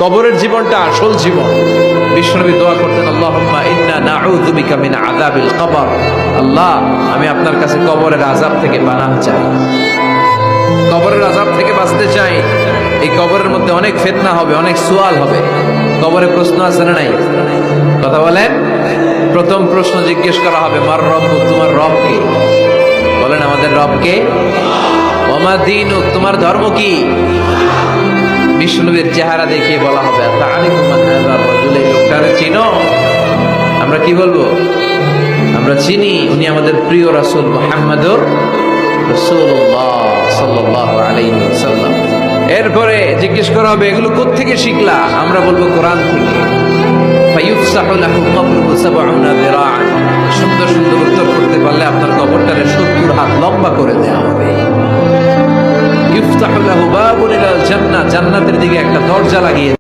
কবরের জীবনটা আসল জীবন। বিশ্বনবী দোয়া করতেন, আল্লাহুম্মা ইন্না নাউযু বিকা মিন আযাবিল কবর। আল্লাহ, আমি আপনার কাছে কবরের আযাব থেকে পানাহ চাই, কবরের আযাব থেকে বাঁচতে চাই। এই কবরের মধ্যে অনেক ফিতনা হবে, অনেক সুয়াল হবে। কবরে প্রশ্ন আছে না নাই? কথা বলেন। প্রথম প্রশ্ন জিজ্ঞেস করা হবে, মার রব্বুক, তোমার রব কে? বলেন, আমাদের রব কে? ওয়া মা দীনুক, তোমার ধর্ম কি? বিষ্ণুবীর চেহারা দেখিয়ে বলা হবে, তাআরিফু মান হাযা রাজুল, এই লোকটারে চিনো? আমরা কি বলবো? আমরা চিনি, উনি আমাদের প্রিয় রাসূল মুহাম্মদুর রাসূলুল্লাহ সাল্লাল্লাহু আলাইহি ওয়াসাল্লাম। এরপরে জিজ্ঞেস করা হবে, এগুলো কোত্থেকে শিখলা? আমরা বলবো, কোরআন থেকে। ফায়ুফসাহু লাহু কবরুহু ৭০ যিরাআন, সুন্দর সুন্দর উত্তর করতে পারলে আপনার কবরটারে ৭০ হাত লম্বা করে দেওয়া হবে। ইফতাহু লাহু বাবুন ইলাল জান্নাহ, জান্নাতের দিকে একটা দরজা লাগিয়ে